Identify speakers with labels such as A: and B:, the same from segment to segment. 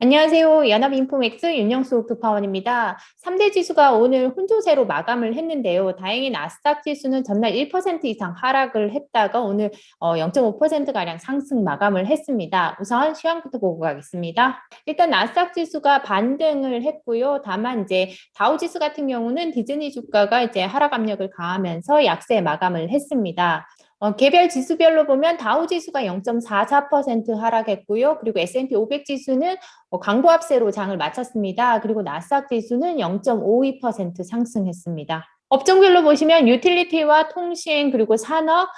A: 안녕하세요. 연합인포맥스 윤영수 옥토파원입니다. 3대 지수가 오늘 혼조세로 마감을 했는데요. 다행히 나스닥 지수는 전날 1% 이상 하락을 했다가 오늘 0.5%가량 상승 마감을 했습니다. 우선 시황부터 보고 가겠습니다. 일단 나스닥 지수가 반등을 했고요. 다만 이제 다우 지수 같은 경우는 디즈니 주가가 이제 하락 압력을 가하면서 약세 마감을 했습니다. 개별 지수별로 보면 다우 지수가 0.44% 하락했고요. 그리고 S&P 500 지수는 강보합세로 장을 마쳤습니다. 그리고 나스닥 지수는 0.52% 상승했습니다. 업종별로 보시면 유틸리티와 통신 그리고 산업,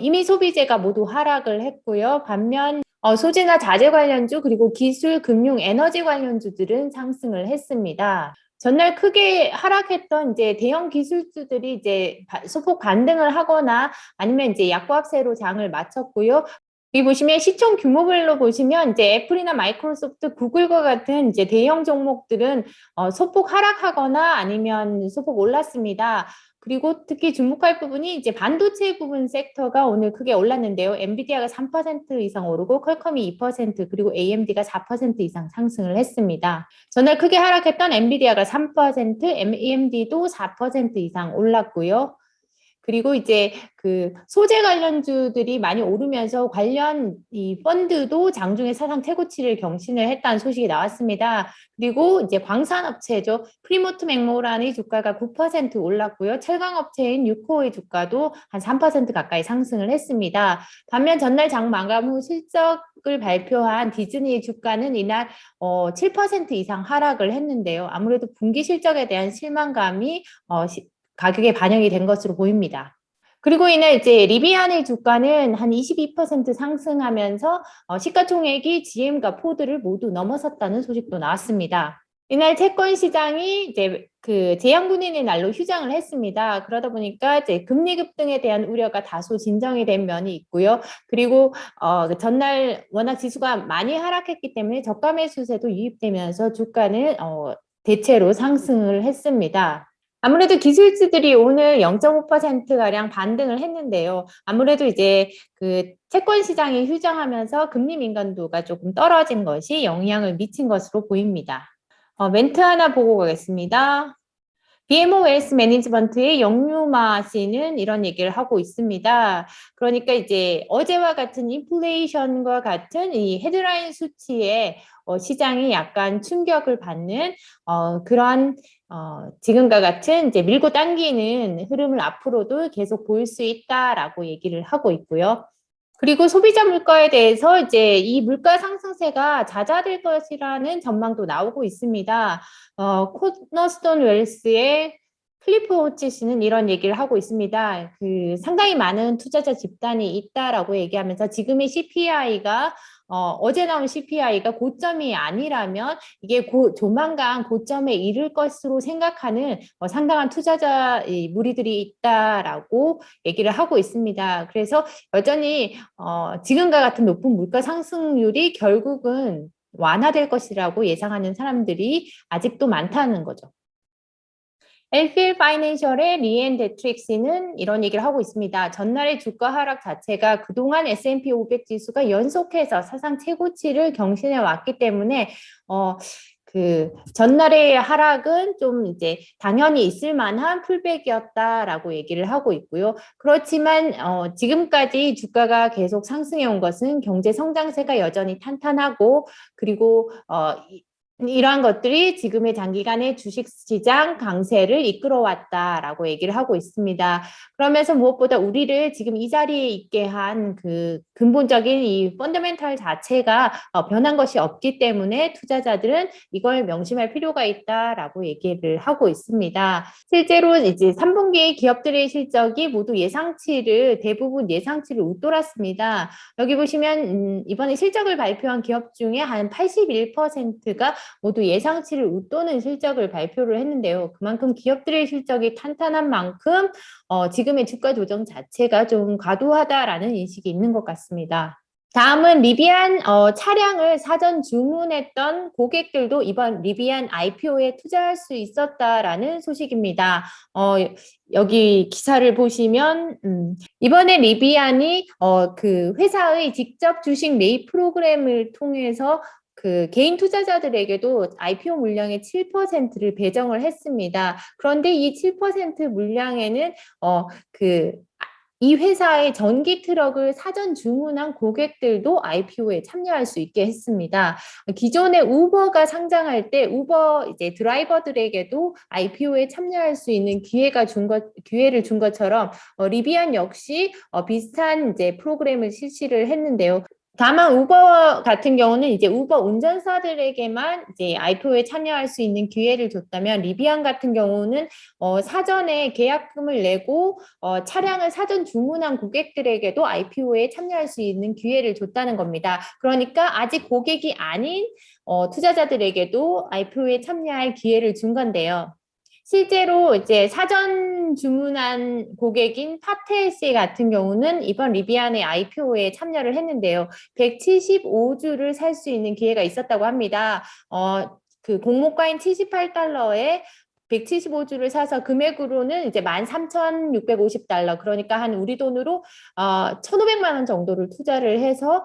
A: 이미 소비재가 모두 하락을 했고요. 반면 소재나 자재 관련주 그리고 기술, 금융, 에너지 관련주들은 상승을 했습니다. 전날 크게 하락했던 이제 대형 기술주들이 이제 소폭 반등을 하거나 아니면 이제 약보합세로 장을 마쳤고요. 여기 보시면 시총 규모별로 보시면 이제 애플이나 마이크로소프트, 구글과 같은 이제 대형 종목들은 소폭 하락하거나 아니면 소폭 올랐습니다. 그리고 특히 주목할 부분이 이제 반도체 부분 섹터가 오늘 크게 올랐는데요. 엔비디아가 3% 이상 오르고 퀄컴이 2% 그리고 AMD가 4% 이상 상승을 했습니다. 전날 크게 하락했던 엔비디아가 3%, AMD도 4% 이상 올랐고요. 그리고 이제 그 소재 관련주들이 많이 오르면서 관련 이 펀드도 장중에 사상 최고치를 경신을 했다는 소식이 나왔습니다. 그리고 이제 광산업체죠. 프리모트 맥모란의 주가가 9% 올랐고요. 철강업체인 유코의 주가도 한 3% 가까이 상승을 했습니다. 반면 전날 장 마감 후 실적을 발표한 디즈니의 주가는 이날 7% 이상 하락을 했는데요. 아무래도 분기 실적에 대한 실망감이 가격에 반영이 된 것으로 보입니다. 그리고 이날 이제 리비안의 주가는 한 22% 상승하면서 시가총액이 GM과 포드를 모두 넘어섰다는 소식도 나왔습니다. 이날 채권 시장이 이제 그 재앙군인의 날로 휴장을 했습니다. 그러다 보니까 이제 금리 급등에 대한 우려가 다소 진정이 된 면이 있고요. 그리고 전날 워낙 지수가 많이 하락했기 때문에 저가 매수세도 유입되면서 주가는 대체로 상승을 했습니다. 아무래도 기술주들이 오늘 0.5%가량 반등을 했는데요. 아무래도 이제 그 채권 시장이 휴정하면서 금리 민감도가 조금 떨어진 것이 영향을 미친 것으로 보입니다. 멘트 하나 보고 가겠습니다. BMO 웨ल्스 매니지먼트의 영유마 씨는 이런 얘기를 하고 있습니다. 그러니까 이제 어제와 같은 인플레이션과 같은 이 헤드라인 수치에 시장이 약간 충격을 받는 그런 지금과 같은 이제 밀고 당기는 흐름을 앞으로도 계속 보일 수 있다라고 얘기를 하고 있고요. 그리고 소비자 물가에 대해서 이제 이 물가 상승세가 잦아들 것이라는 전망도 나오고 있습니다. 코너스톤 웰스의 클리프 호치 씨는 이런 얘기를 하고 있습니다. 그 상당히 많은 투자자 집단이 있다라고 얘기하면서 지금의 CPI가 어제 나온 CPI가 고점이 아니라면 이게 조만간 고점에 이를 것으로 생각하는 상당한 투자자 무리들이 있다라고 얘기를 하고 있습니다. 그래서 여전히 지금과 같은 높은 물가 상승률이 결국은 완화될 것이라고 예상하는 사람들이 아직도 많다는 거죠. 엘필 파이낸셜의 리앤 데트릭시는 이런 얘기를 하고 있습니다. 전날의 주가 하락 자체가 그동안 S&P 500 지수가 연속해서 사상 최고치를 경신해 왔기 때문에 그 전날의 하락은 좀 이제 당연히 있을 만한 풀백이었다라고 얘기를 하고 있고요. 그렇지만 지금까지 주가가 계속 상승해 온 것은 경제 성장세가 여전히 탄탄하고 그리고 이러한 것들이 지금의 장기간의 주식시장 강세를 이끌어왔다라고 얘기를 하고 있습니다. 그러면서 무엇보다 우리를 지금 이 자리에 있게 한 그 근본적인 이 펀더멘탈 자체가 변한 것이 없기 때문에 투자자들은 이걸 명심할 필요가 있다라고 얘기를 하고 있습니다. 실제로 이제 3분기 기업들의 실적이 모두 대부분 예상치를 웃돌았습니다. 여기 보시면 이번에 실적을 발표한 기업 중에 한 81%가 모두 예상치를 웃도는 실적을 발표를 했는데요. 그만큼 기업들의 실적이 탄탄한 만큼 지금의 주가 조정 자체가 좀 과도하다라는 인식이 있는 것 같습니다. 다음은 리비안 차량을 사전 주문했던 고객들도 이번 리비안 IPO에 투자할 수 있었다라는 소식입니다. 여기 기사를 보시면 이번에 리비안이 그 회사의 직접 주식 매입 프로그램을 통해서 그 개인 투자자들에게도 IPO 물량의 7%를 배정을 했습니다. 그런데 이 7% 물량에는 그 이 회사의 전기 트럭을 사전 주문한 고객들도 IPO에 참여할 수 있게 했습니다. 기존에 우버가 상장할 때 우버 이제 드라이버들에게도 IPO에 참여할 수 있는 기회를 준 것처럼 리비안 역시 비슷한 이제 프로그램을 실시를 했는데요. 다만 우버 같은 경우는 이제 우버 운전사들에게만 이제 IPO에 참여할 수 있는 기회를 줬다면 리비안 같은 경우는 사전에 계약금을 내고 차량을 사전 주문한 고객들에게도 IPO에 참여할 수 있는 기회를 줬다는 겁니다. 그러니까 아직 고객이 아닌 투자자들에게도 IPO에 참여할 기회를 준 건데요. 실제로 이제 사전 주문한 고객인 파텔씨 같은 경우는 이번 리비안의 IPO에 참여를 했는데요. 175주를 살 수 있는 기회가 있었다고 합니다. 그 공모가인 $78에 175주를 사서 금액으로는 이제 $13,650, 그러니까 한 우리 돈으로 1,500만 원 정도를 투자를 해서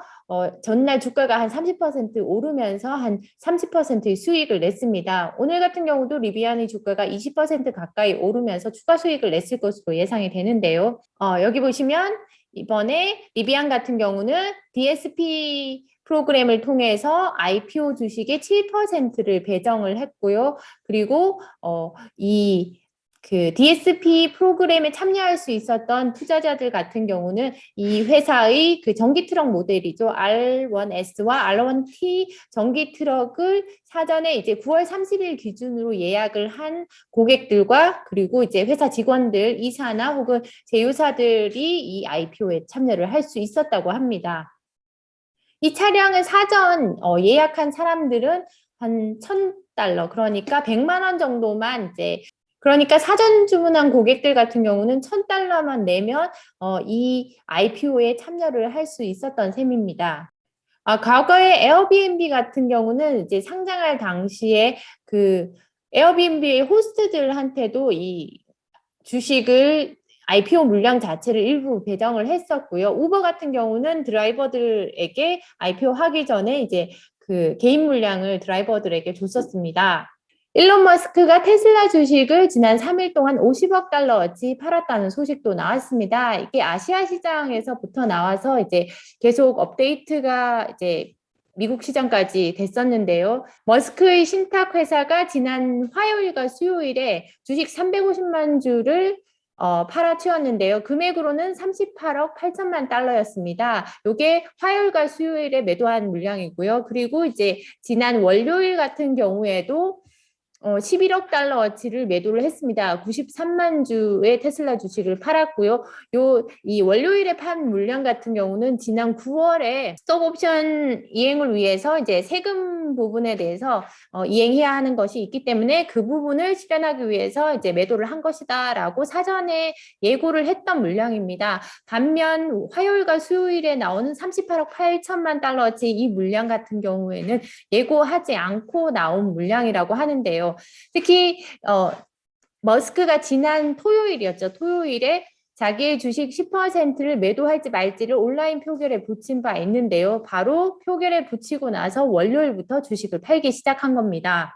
A: 전날 주가가 한 30% 오르면서 한 30%의 수익을 냈습니다. 오늘 같은 경우도 리비안의 주가가 20% 가까이 오르면서 추가 수익을 냈을 것으로 예상이 되는데요. 여기 보시면 이번에 리비안 같은 경우는 DSP 프로그램을 통해서 IPO 주식의 7%를 배정을 했고요. 그리고 그 DSP 프로그램에 참여할 수 있었던 투자자들 같은 경우는 이 회사의 그 전기 트럭 모델이죠. R1S와 R1T 전기 트럭을 사전에 이제 9월 30일 기준으로 예약을 한 고객들과 그리고 이제 회사 직원들, 이사나 혹은 제휴사들이 이 IPO에 참여를 할 수 있었다고 합니다. 이 차량을 사전 예약한 사람들은 한 $1,000, 그러니까 100만 원 정도만 이제, 그러니까 사전 주문한 고객들 같은 경우는 $1,000만 내면 이 IPO에 참여를 할 수 있었던 셈입니다. 과거에 에어비앤비 같은 경우는 이제 상장할 당시에 그 에어비앤비의 호스트들한테도 이 주식을 IPO 물량 자체를 일부 배정을 했었고요. 우버 같은 경우는 드라이버들에게 IPO 하기 전에 이제 그 개인 물량을 드라이버들에게 줬었습니다. 일론 머스크가 테슬라 주식을 지난 3일 동안 50억 달러어치 팔았다는 소식도 나왔습니다. 이게 아시아 시장에서부터 나와서 이제 계속 업데이트가 이제 미국 시장까지 됐었는데요. 머스크의 신탁 회사가 지난 화요일과 수요일에 주식 350만 주를 팔아치웠는데요. 금액으로는 38억 8천만 달러였습니다. 이게 화요일과 수요일에 매도한 물량이고요. 그리고 이제 지난 월요일 같은 경우에도 11억 달러어치를 매도를 했습니다. 93만 주의 테슬라 주식을 팔았고요. 이 월요일에 판 물량 같은 경우는 지난 9월에 스톡옵션 이행을 위해서 이제 세금 부분에 대해서 이행해야 하는 것이 있기 때문에 그 부분을 실현하기 위해서 이제 매도를 한 것이다라고 사전에 예고를 했던 물량입니다. 반면 화요일과 수요일에 나오는 38억 8천만 달러어치 이 물량 같은 경우에는 예고하지 않고 나온 물량이라고 하는데요. 특히 머스크가 지난 토요일이었죠. 토요일에 자기의 주식 10%를 매도할지 말지를 온라인 표결에 붙인 바 있는데요. 바로 표결에 붙이고 나서 월요일부터 주식을 팔기 시작한 겁니다.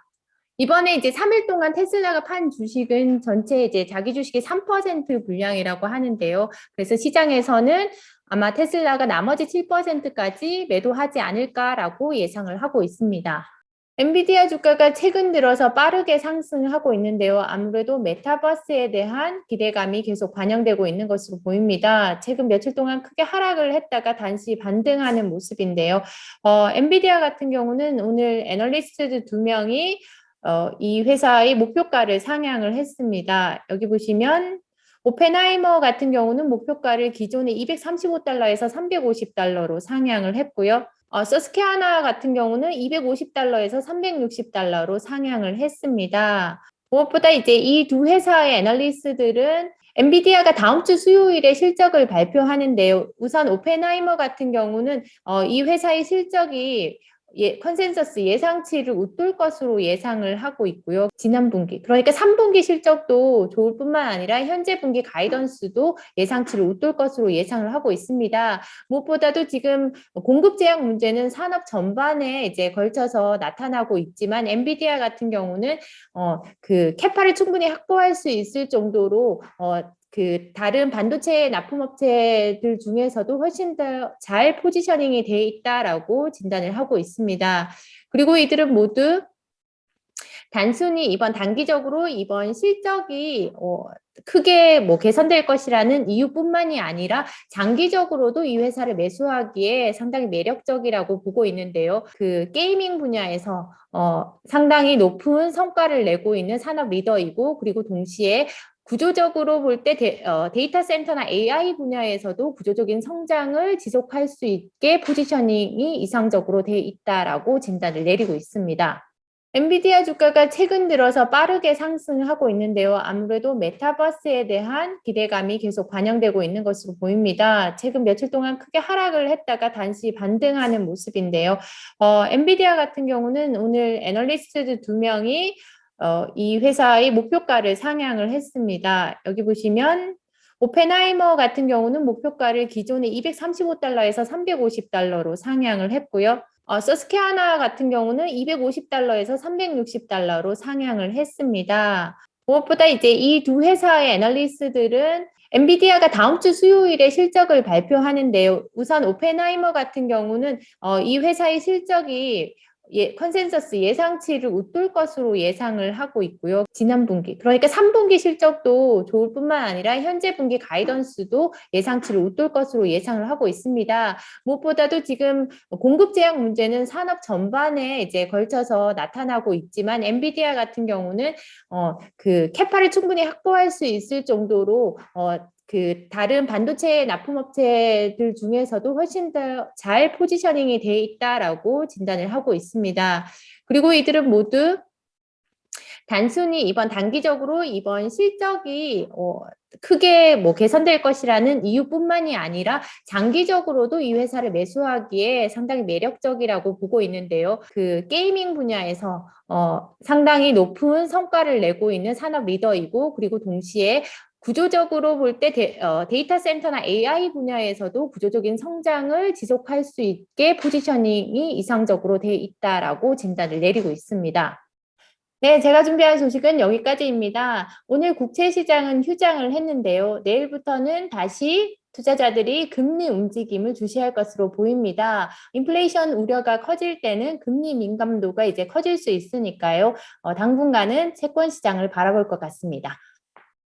A: 이번에 이제 3일 동안 테슬라가 판 주식은 전체 이제 자기 주식의 3% 분량이라고 하는데요. 그래서 시장에서는 아마 테슬라가 나머지 7%까지 매도하지 않을까라고 예상을 하고 있습니다. 엔비디아 주가가 최근 들어서 빠르게 상승하고 있는데요. 아무래도 메타버스에 대한 기대감이 계속 반영되고 있는 것으로 보입니다. 최근 며칠 동안 크게 하락을 했다가 다시 반등하는 모습인데요. 엔비디아 같은 경우는 오늘 애널리스트 2명이 이 회사의 목표가를 상향을 했습니다. 여기 보시면 오펜하이머 같은 경우는 목표가를 기존의 $235에서 $350로 상향을 했고요. 서스케하나 같은 경우는 $250에서 $360로 상향을 했습니다. 무엇보다 이제 이 두 회사의 애널리스트들은 엔비디아가 다음 주 수요일에 실적을 발표하는데요. 우선 오펜하이머 같은 경우는 이 회사의 실적이 컨센서스 예상치를 웃돌 것으로 예상을 하고 있고요. 지난 분기, 그러니까 3분기 실적도 좋을 뿐만 아니라 현재 분기 가이던스도 예상치를 웃돌 것으로 예상을 하고 있습니다. 무엇보다도 지금 공급 제약 문제는 산업 전반에 이제 걸쳐서 나타나고 있지만 엔비디아 같은 경우는 그 캐파를 충분히 확보할 수 있을 정도로 그 다른 반도체 납품업체들 중에서도 훨씬 더 잘 포지셔닝이 돼 있다라고 진단을 하고 있습니다. 그리고 이들은 모두 단순히 단기적으로 이번 실적이 크게 개선될 것이라는 이유뿐만이 아니라 장기적으로도 이 회사를 매수하기에 상당히 매력적이라고 보고 있는데요. 그 게이밍 분야에서 상당히 높은 성과를 내고 있는 산업 리더이고, 그리고 동시에 구조적으로 볼 때 데이터 센터나 AI 분야에서도 구조적인 성장을 지속할 수 있게 포지셔닝이 이상적으로 돼 있다라고 진단을 내리고 있습니다. 엔비디아 주가가 최근 들어서 빠르게 상승하고 있는데요. 아무래도 메타버스에 대한 기대감이 계속 반영되고 있는 것으로 보입니다. 최근 며칠 동안 크게 하락을 했다가 다시 반등하는 모습인데요. 엔비디아 같은 경우는 오늘 애널리스트 2명이 이 회사의 목표가를 상향을 했습니다. 여기 보시면 오펜하이머 같은 경우는 목표가를 기존의 235달러에서 350달러로 상향을 했고요. 서스케아나 같은 경우는 250달러에서 360달러로 상향을 했습니다. 무엇보다 이제 이 두 회사의 애널리스트들은 엔비디아가 다음 주 수요일에 실적을 발표하는데요. 우선 오펜하이머 같은 경우는 이 회사의 실적이 컨센서스 예상치를 웃돌 것으로 예상을 하고 있고요. 지난 분기, 그러니까 3분기 실적도 좋을 뿐만 아니라 현재 분기 가이던스도 예상치를 웃돌 것으로 예상을 하고 있습니다. 무엇보다도 지금 공급 제약 문제는 산업 전반에 이제 걸쳐서 나타나고 있지만 엔비디아 같은 경우는 그 캐파를 충분히 확보할 수 있을 정도로 그 다른 반도체 납품업체들 중에서도 훨씬 더 잘 포지셔닝이 돼 있다라고 진단을 하고 있습니다. 그리고 이들은 모두 단순히 단기적으로 이번 실적이 크게 개선될 것이라는 이유뿐만이 아니라 장기적으로도 이 회사를 매수하기에 상당히 매력적이라고 보고 있는데요. 그 게이밍 분야에서 상당히 높은 성과를 내고 있는 산업 리더이고, 그리고 동시에 구조적으로 볼 때 데이터 센터나 AI 분야에서도 구조적인 성장을 지속할 수 있게 포지셔닝이 이상적으로 돼 있다라고 진단을 내리고 있습니다. 네, 제가 준비한 소식은 여기까지입니다. 오늘 국채 시장은 휴장을 했는데요. 내일부터는 다시 투자자들이 금리 움직임을 주시할 것으로 보입니다. 인플레이션 우려가 커질 때는 금리 민감도가 이제 커질 수 있으니까요. 당분간은 채권 시장을 바라볼 것 같습니다.